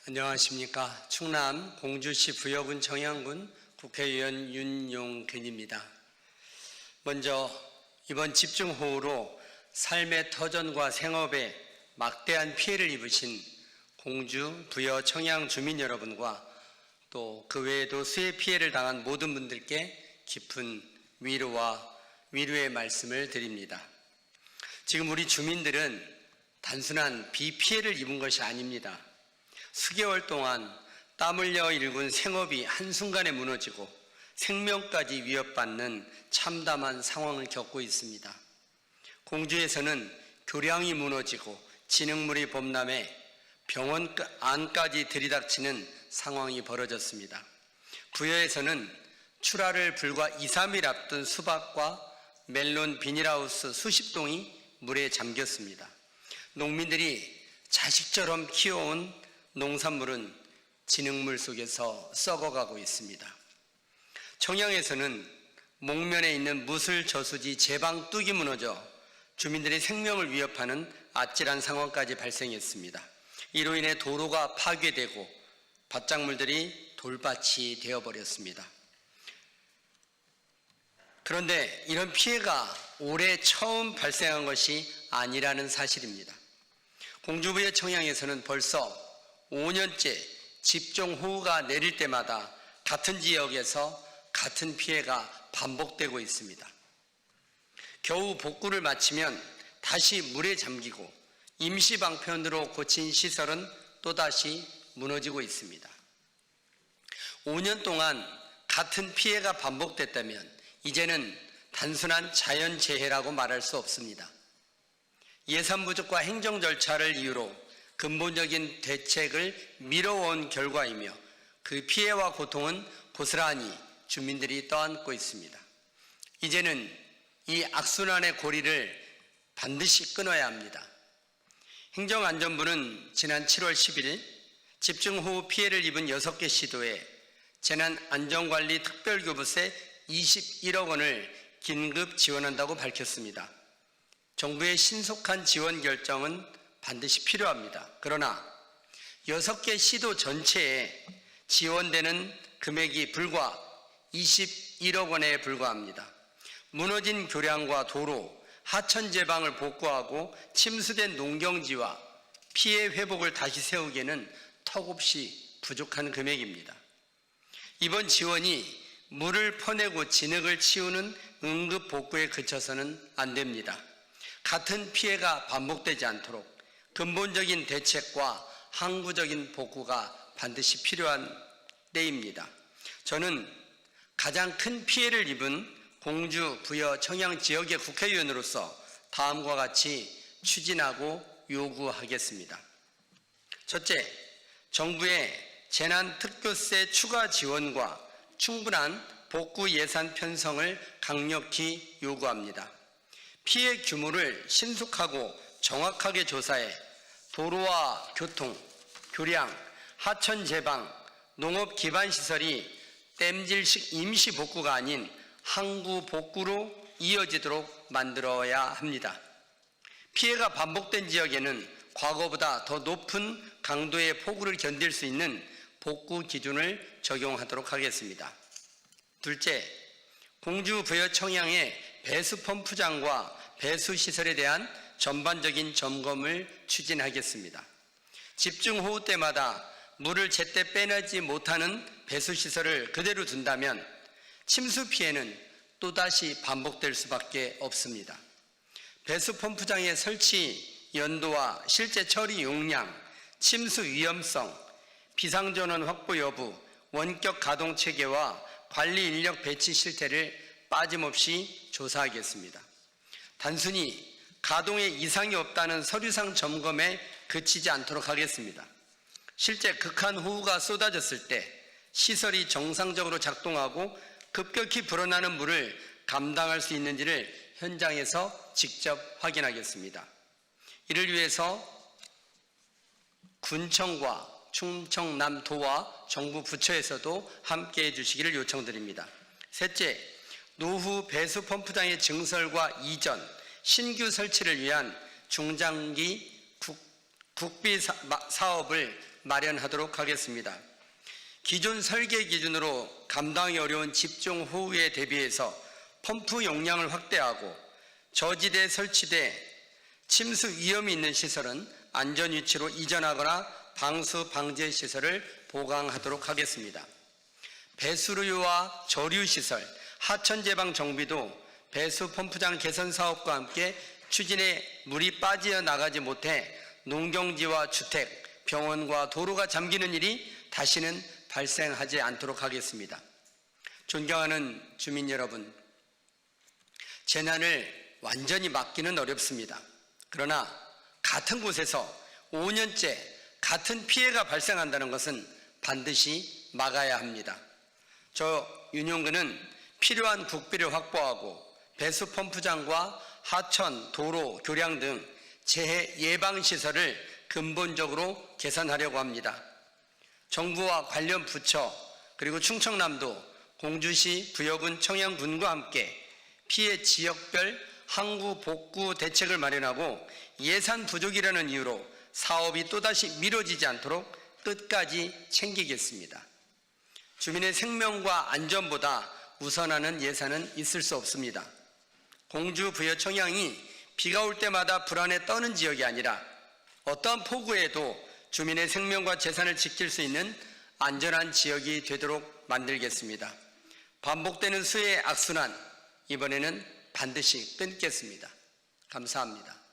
안녕하십니까. 충남 공주시 부여군 청양군 국회의원 윤용근입니다. 먼저 이번 집중호우로 삶의 터전과 생업에 막대한 피해를 입으신 공주, 부여, 청양 주민 여러분과 또 그 외에도 수해 피해를 당한 모든 분들께 깊은 위로의 말씀을 드립니다. 지금 우리 주민들은 단순한 비 피해를 입은 것이 아닙니다. 수개월 동안 땀 흘려 일군 생업이 한순간에 무너지고 생명까지 위협받는 참담한 상황을 겪고 있습니다. 공주에서는 교량이 무너지고 진흙물이 범람해 병원 안까지 들이닥치는 상황이 벌어졌습니다. 부여에서는 출하를 불과 2, 3일 앞둔 수박과 멜론 비닐하우스 수십 동이 물에 잠겼습니다. 농민들이 자식처럼 키워온 농산물은 진흙물 속에서 썩어가고 있습니다. 청양에서는 목면에 있는 무술 저수지 제방 뚝이 무너져 주민들의 생명을 위협하는 아찔한 상황까지 발생했습니다. 이로 인해 도로가 파괴되고 밭작물들이 돌밭이 되어버렸습니다. 그런데 이런 피해가 올해 처음 발생한 것이 아니라는 사실입니다. 공주부여 청양에서는 벌써 5년째 집중호우가 내릴 때마다 같은 지역에서 같은 피해가 반복되고 있습니다. 겨우 복구를 마치면 다시 물에 잠기고 임시방편으로 고친 시설은 또다시 무너지고 있습니다. 5년 동안 같은 피해가 반복됐다면 이제는 단순한 자연재해라고 말할 수 없습니다. 예산 부족과 행정 절차를 이유로 근본적인 대책을 미뤄온 결과이며 그 피해와 고통은 고스란히 주민들이 떠안고 있습니다. 이제는 이 악순환의 고리를 반드시 끊어야 합니다. 행정안전부는 지난 7월 10일 집중호우 피해를 입은 6개 시도에 재난안전관리 특별교부세 21억 원을 긴급 지원한다고 밝혔습니다. 정부의 신속한 지원 결정은 반드시 필요합니다. 그러나 6개 시도 전체에 지원되는 금액이 불과 21억 원에 불과합니다. 무너진 교량과 도로, 하천 제방을 복구하고 침수된 농경지와 피해 회복을 다시 세우기에는 턱없이 부족한 금액입니다. 이번 지원이 물을 퍼내고 진흙을 치우는 응급 복구에 그쳐서는 안 됩니다. 같은 피해가 반복되지 않도록 근본적인 대책과 항구적인 복구가 반드시 필요한 때입니다. 저는 가장 큰 피해를 입은 공주, 부여, 청양 지역의 국회의원으로서 다음과 같이 추진하고 요구하겠습니다. 첫째, 정부의 재난특교세 추가 지원과 충분한 복구 예산 편성을 강력히 요구합니다. 피해 규모를 신속하고 정확하게 조사해 도로와 교통, 교량, 하천 제방, 농업 기반 시설이 땜질식 임시 복구가 아닌 항구 복구로 이어지도록 만들어야 합니다. 피해가 반복된 지역에는 과거보다 더 높은 강도의 폭우를 견딜 수 있는 복구 기준을 적용하도록 하겠습니다. 둘째, 공주 부여 청양의 배수 펌프장과 배수 시설에 대한 전반적인 점검을 추진하겠습니다. 집중호우 때마다 물을 제때 빼내지 못하는 배수 시설을 그대로 둔다면 침수 피해는 또다시 반복될 수밖에 없습니다. 배수 펌프장의 설치 연도와 실제 처리 용량, 침수 위험성, 비상전원 확보 여부, 원격 가동 체계와 관리 인력 배치 실태를 빠짐없이 조사하겠습니다. 단순히 가동에 이상이 없다는 서류상 점검에 그치지 않도록 하겠습니다. 실제 극한 호우가 쏟아졌을 때 시설이 정상적으로 작동하고 급격히 불어나는 물을 감당할 수 있는지를 현장에서 직접 확인하겠습니다. 이를 위해서 군청과 충청남도와 정부 부처에서도 함께해 주시기를 요청드립니다. 셋째, 노후 배수 펌프장의 증설과 이전, 신규 설치를 위한 중장기 국비 사업을 마련하도록 하겠습니다. 기존 설계 기준으로 감당이 어려운 집중 호우에 대비해서 펌프 용량을 확대하고 저지대에 설치돼 침수 위험이 있는 시설은 안전 위치로 이전하거나 방수 방제 시설을 보강하도록 하겠습니다. 배수로와 저류 시설, 하천 제방 정비도 배수 펌프장 개선 사업과 함께 추진해 물이 빠져나가지 못해 농경지와 주택, 병원과 도로가 잠기는 일이 다시는 발생하지 않도록 하겠습니다. 존경하는 주민 여러분, 재난을 완전히 막기는 어렵습니다. 그러나 같은 곳에서 5년째 같은 피해가 발생한다는 것은 반드시 막아야 합니다. 저 윤용근은 필요한 국비를 확보하고 배수 펌프장과 하천, 도로, 교량 등 재해 예방 시설을 근본적으로 개선하려고 합니다. 정부와 관련 부처 그리고 충청남도, 공주시, 부여군, 청양군과 함께 피해 지역별 항구 복구 대책을 마련하고 예산 부족이라는 이유로 사업이 또다시 미뤄지지 않도록 끝까지 챙기겠습니다. 주민의 생명과 안전보다 우선하는 예산은 있을 수 없습니다. 공주, 부여, 청양이 비가 올 때마다 불안에 떠는 지역이 아니라 어떠한 폭우에도 주민의 생명과 재산을 지킬 수 있는 안전한 지역이 되도록 만들겠습니다. 반복되는 수해의 악순환, 이번에는 반드시 끊겠습니다. 감사합니다.